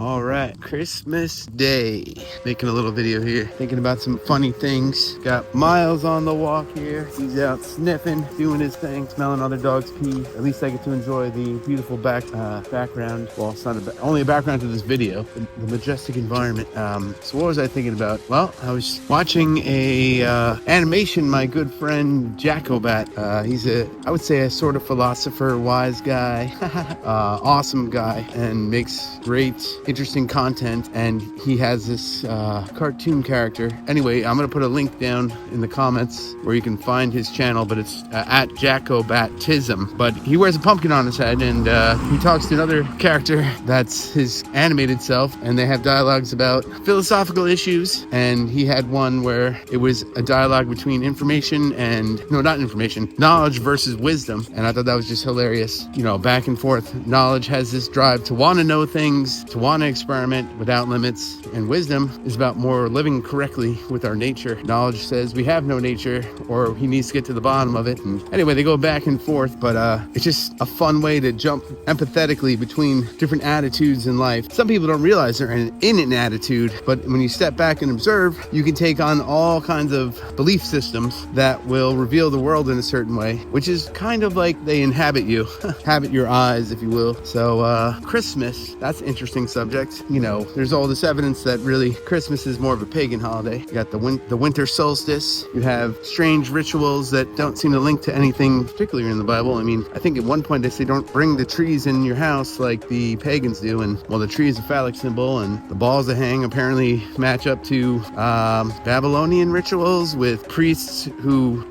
All right, Christmas Day. Making a little video here, thinking about some funny things. Got Miles on the walk here. He's out sniffing, doing his thing, smelling other dogs' pee. At least I get to enjoy the beautiful background. Well, it's not only a background to this video, the majestic environment. So what was I thinking about? Well, I was watching a animation. My good friend Jacobat. He's I would say a sort of philosopher, wise guy, awesome guy, and makes great, interesting content. And he has this cartoon character. Anyway, I'm gonna put a link down in the comments where you can find his channel, but it's at Jacobatism. But he wears a pumpkin on his head, and he talks to another character that's his animated self, and they have dialogues about philosophical issues. And he had one where it was a dialogue between knowledge versus wisdom. And I thought that was just hilarious. You know, back and forth. Knowledge has this drive to want to know things, to want to experiment without limits. And wisdom is about more living correctly with our nature. Knowledge says we have no nature, or he needs to get to the bottom of it. And anyway, they go back and forth, but it's just a fun way to jump empathetically between different attitudes in life. Some people don't realize they're in an attitude, but when you step back and observe, you can take on all kinds of belief systems that will reveal the world in a certain way, which is kind of like they inhabit you, habit your eyes, if you will. So Christmas, that's an interesting subject. You know, there's all this evidence that really Christmas is more of a pagan holiday. You got the winter solstice. You have strange rituals that don't seem to link to anything particularly in the Bible. I mean, I think at one point they say don't bring the trees in your house like the pagans do, and well, the tree is a phallic symbol, and the balls that hang apparently match up to Babylonian rituals with priests who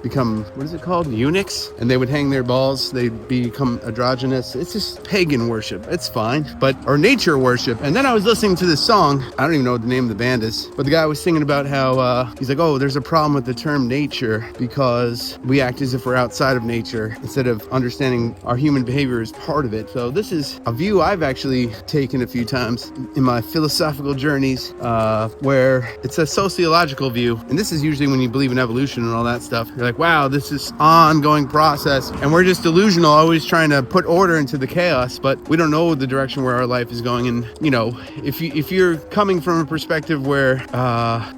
become, what is it called, eunuchs, and they would hang their balls. They'd become androgynous. It's just pagan worship. It's fine, or nature worship. And then I was listening to this song. I don't even know what the name of the band is, but the guy was singing about how he's like, oh, there's a problem with the term nature because we act as if we're outside of nature instead of understanding our human behavior is part of it. So this is a view I've actually taken a few times in my philosophical journeys, where it's a sociological view. And this is usually when you believe in evolution and all that stuff. You're like, wow, this is ongoing process, and we're just delusional, always trying to put order into the chaos, but we don't know the direction where our life is going. And you know, if you're coming from a perspective where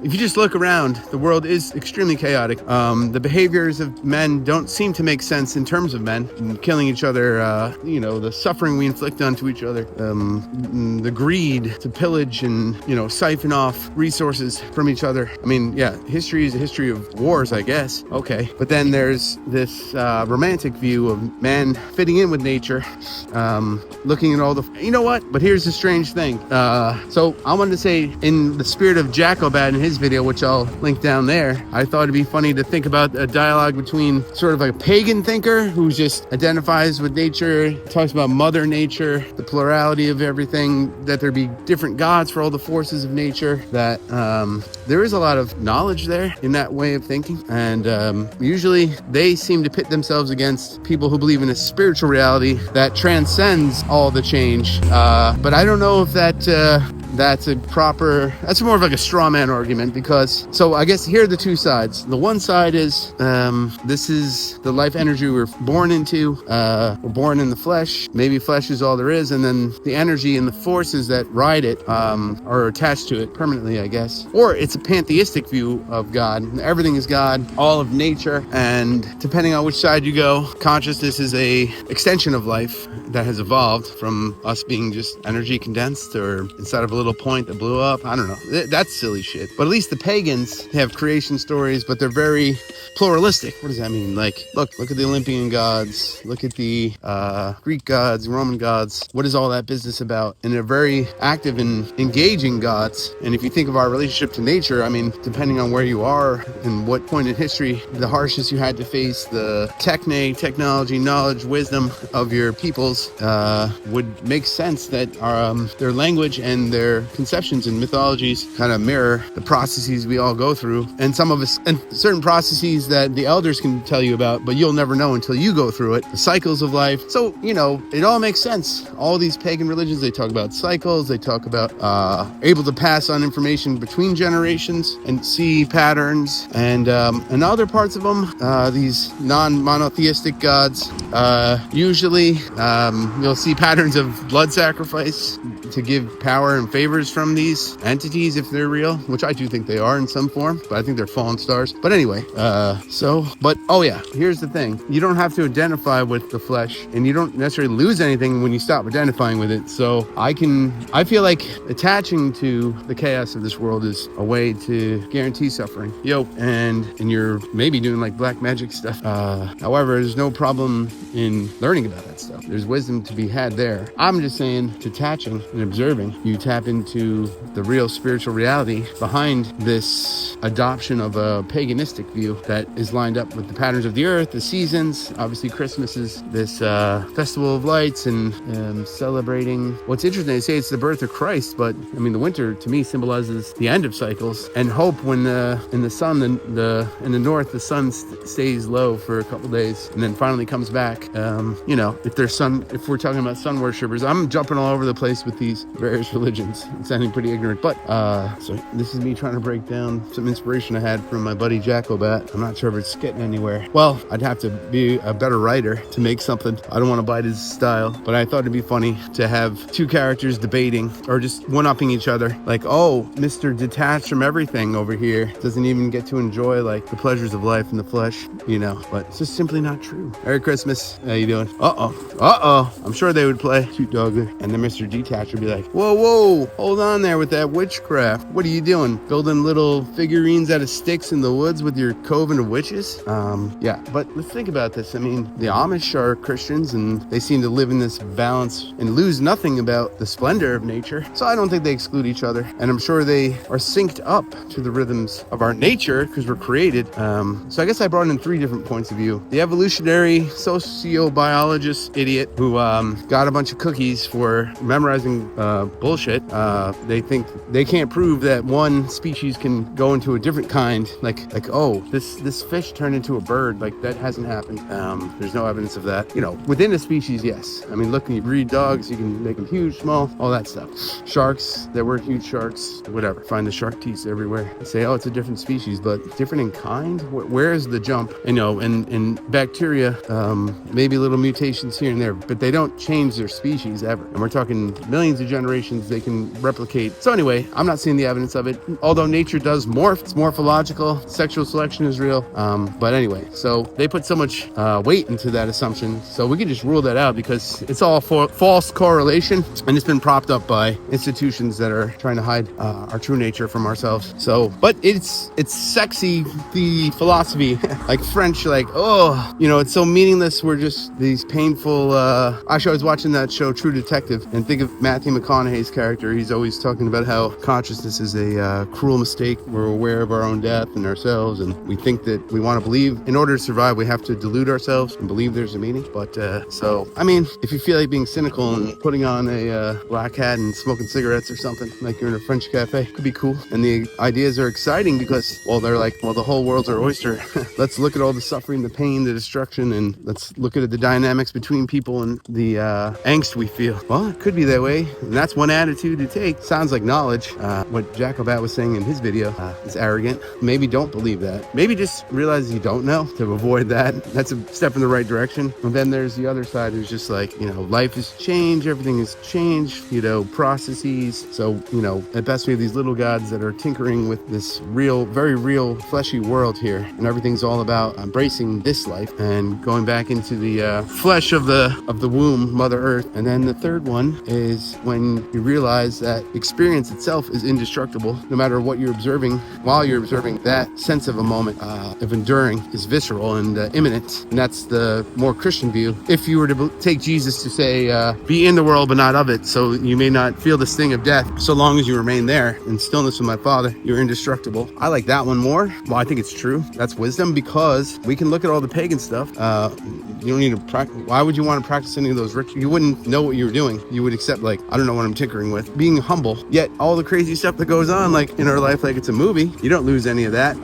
if you just look around, the world is extremely chaotic. The behaviors of men don't seem to make sense in terms of men and killing each other, the suffering we inflict onto each other, the greed to pillage and siphon off resources from each other. I mean, yeah, history is a history of wars, I guess. Okay, but then there's this romantic view of man fitting in with nature, looking at all the, but here's the strange thing. So I wanted to say, in the spirit of Jacobat in his video, which I'll link down there, I thought it'd be funny to think about a dialogue between sort of like a pagan thinker who just identifies with nature, talks about mother nature, the plurality of everything, that there be different gods for all the forces of nature, that there is a lot of knowledge there in that way of thinking. And usually they seem to pit themselves against people who believe in a spiritual reality that transcends all the change. But I don't know if that's more of like a straw man argument, because, so I guess here are the two sides. The one side is, this is the life energy we're born into. We're born in the flesh. Maybe flesh is all there is. And then the energy and the forces that ride it, are attached to it permanently, I guess. Or it's a pantheistic view of God. Everything is God, all of nature. And depending on which side you go, consciousness is a extension of life that has evolved from us being just energy condensed or inside of a little point that blew up. I don't know. That's silly shit. But at least the pagans have creation stories, but they're very pluralistic. What does that mean? Like, look at the Olympian gods. Look at the Greek gods, Roman gods. What is all that business about? And they're very active in engaging gods. And if you think of our relationship to nature, I mean, depending on where you are and what point in history, the hardships you had to face, the technology, knowledge, wisdom of your peoples would make sense that their language and their their conceptions and mythologies kind of mirror the processes we all go through, and some of us, and certain processes that the elders can tell you about, but you'll never know until you go through it. The cycles of life. So, it all makes sense. All these pagan religions, they talk about cycles. They talk about able to pass on information between generations and see patterns. And other parts of them, these non-monotheistic gods, usually you'll see patterns of blood sacrifice to give power and favors from these entities if they're real, which I do think they are in some form, but I think they're fallen stars. But anyway, here's the thing. You don't have to identify with the flesh, and you don't necessarily lose anything when you stop identifying with it. So I feel like attaching to the chaos of this world is a way to guarantee suffering. And you're maybe doing like black magic stuff. However, there's no problem in learning about that stuff. There's wisdom to be had there. I'm just saying, detaching and observing, you tap into the real spiritual reality behind this adoption of a paganistic view that is lined up with the patterns of the earth, the seasons. Obviously, Christmas is this festival of lights and celebrating. What's interesting, they say it's the birth of Christ, but I mean, the winter to me symbolizes the end of cycles and hope. When in the sun, in the north, the sun stays low for a couple days and then finally comes back. If we're talking about sun worshippers, I'm jumping all over the place with these various religions. It's sounding pretty ignorant, but so this is me trying to break down some inspiration I had from my buddy Jacobat. I'm not sure if it's getting anywhere. Well, I'd have to be a better writer to make something. I don't want to bite his style, but I thought it'd be funny to have two characters debating or just one-upping each other. Like, oh, Mr. Detached from everything over here doesn't even get to enjoy like the pleasures of life in the flesh, but it's just simply not true. Merry Christmas. How you doing? Uh-oh. I'm sure they would play Cute Dog, and then Mr. Detached would be like, whoa, hold on there with that witchcraft. What are you doing? Building little figurines out of sticks in the woods with your coven of witches? But let's think about this. I mean, the Amish are Christians, and they seem to live in this balance and lose nothing about the splendor of nature. So I don't think they exclude each other, and I'm sure they are synced up to the rhythms of our nature because we're created. So I guess I brought in 3 different points of view. The evolutionary sociobiologist idiot who got a bunch of cookies for memorizing bullshit. They think they can't prove that one species can go into a different kind. Like this fish turned into a bird. Like, that hasn't happened. There's no evidence of that. Within a species, yes. I mean, look, you breed dogs, you can make them huge, small, all that stuff. Sharks, there were huge sharks, whatever. Find the shark teeth everywhere. They say, it's a different species, but different in kind? Where is the jump? And bacteria, maybe little mutations here and there, but they don't change their species ever. And we're talking millions of generations they can replicate. So anyway, I'm not seeing the evidence of it. Although nature does morph, it's morphological, sexual selection is real. But anyway, so they put so much weight into that assumption. So we can just rule that out because it's all false correlation, and it's been propped up by institutions that are trying to hide our true nature from ourselves. So, but it's sexy, the philosophy, like French, like, it's so meaningless. We're just these painful, actually I was watching that show True Detective, and think of Matthew McConaughey's character. He's always talking about how consciousness is a cruel mistake. We're aware of our own death and ourselves, and we think that we want to believe in order to survive we have to delude ourselves and believe there's a meaning. But so I mean, if you feel like being cynical and putting on a black hat and smoking cigarettes or something, like you're in a French cafe, could be cool. And the ideas are exciting because, they're like, the whole world's our oyster. Let's look at all the suffering, the pain, the destruction, and let's look at the dynamics between people and the angst we feel. Well, it could be that way, and that's one attitude to take. Sounds like knowledge. What Jacobat was saying in his video is arrogant. Maybe don't believe that. Maybe just realize you don't know to avoid that. That's a step in the right direction. And then there's the other side who's just like, life has changed, everything has changed, processes. So, at best we have these little gods that are tinkering with this real, very real fleshy world here, and everything's all about embracing this life and going back into the flesh of the womb, Mother Earth. And then the third one is when you realize that experience itself is indestructible, no matter what you're observing. While you're observing, that sense of a moment of enduring is visceral and imminent, and that's the more Christian view. If you were to take Jesus to say, be in the world but not of it, so you may not feel the sting of death, so long as you remain there in stillness with my Father, you're indestructible. I like that one more. Well, I think it's true. That's wisdom, because we can look at all the pagan stuff. You don't need to practice. Why would you want to practice any of those rituals? You wouldn't know what you were doing. You would accept, like, I don't know what I'm tinkering with. being humble. Yet all the crazy stuff that goes on, like in our life, like it's a movie, you don't lose any of that.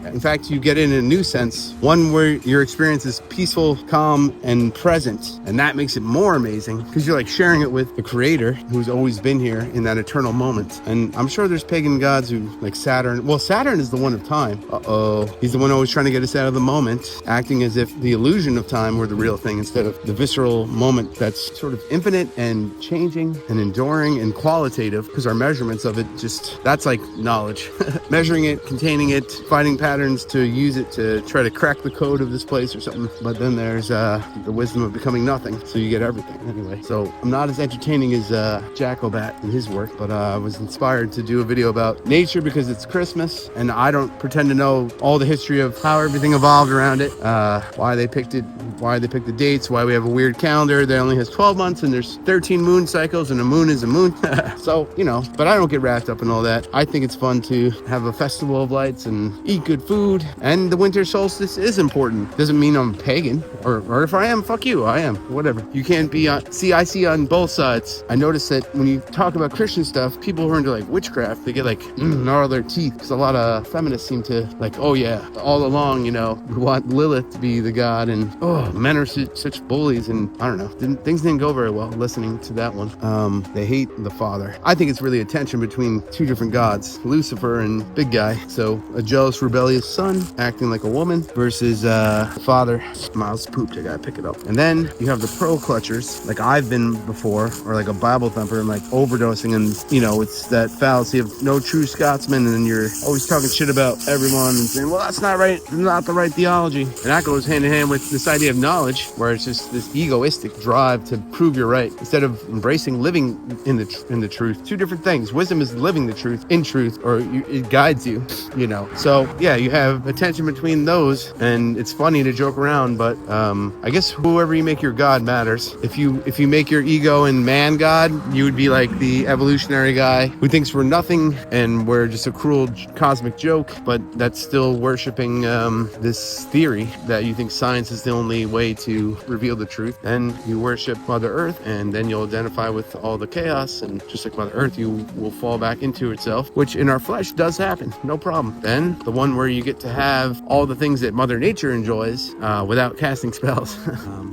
In fact, you get in a new sense, one where your experience is peaceful, calm, and present. And that makes it more amazing because you're like sharing it with the creator who's always been here in that eternal moment. And I'm sure there's pagan gods who, like Saturn. Well, Saturn is the one of time. He's the one always trying to get us out of the moment, acting as if the illusion of time were the real thing instead of the visceral moment that's sort of infinite and changing and enduring and qualitative, because our measurements of it that's like knowledge. Measuring it, containing it, finding patterns to use it to try to crack the code of this place or something. But then there's the wisdom of becoming nothing, so you get everything anyway. So I'm not as entertaining as Jack Obat in his work, but I was inspired to do a video about nature because it's Christmas, and I don't pretend to know all the history of how everything evolved around it, why they picked the dates, why we have a weird calendar that only has 12 months and there's 13 moon cycles and a moon is a moon. So, but I don't get wrapped up in all that. I think it's fun to have a festival of lights and eat good food, and the winter solstice is important. Doesn't mean I'm pagan, or if I am, fuck you, I am, whatever. You can't be on, I see on both sides. I notice that when you talk about Christian stuff, people who are into like witchcraft, they get like gnarl their teeth, because a lot of feminists seem to like, oh yeah, all along, we want Lilith to be the god, and men are such bullies, and I don't know, things didn't go very well listening to that one. They hate the father. I think it's really a tension between two different gods, Lucifer and big guy. So a jealous, rebellious son acting like a woman versus the father. Miles pooped, I gotta pick it up. And then you have the pro clutchers, like I've been before, or like a Bible thumper, and like overdosing, and it's that fallacy of no true Scotsman, and then you're always talking shit about everyone and saying, well, that's not right, not the right theology. And that goes hand in hand with this idea of knowledge, where it's just this egoistic drive to prove you're right instead of embracing living in the truth. Two different things. Wisdom is living the truth in truth, or it guides you, So yeah, you have a tension between those, and it's funny to joke around, but I guess whoever you make your god matters. If you make your ego and man god, you would be like the evolutionary guy who thinks we're nothing and we're just a cruel cosmic joke, but that's still worshiping this theory that you think science is the only way to reveal the truth. Then you worship Mother Earth, and then you'll identify with all the chaos, and just like Mother Earth, you will fall back into itself, which in our flesh does happen, no problem. Then the one where you get to have all the things that Mother Nature enjoys without casting spells.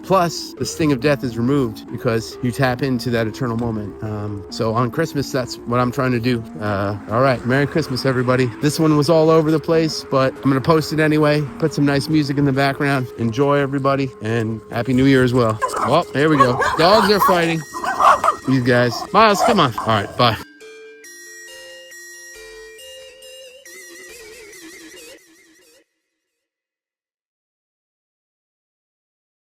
Plus, the sting of death is removed because you tap into that eternal moment. So on Christmas, that's what I'm trying to do. All right, Merry Christmas, everybody. This one was all over the place, but I'm gonna post it anyway. Put some nice music in the background. Enjoy, everybody, and Happy New Year as well. Well, there we go. Dogs are fighting. These guys. Miles, come on. All right, bye.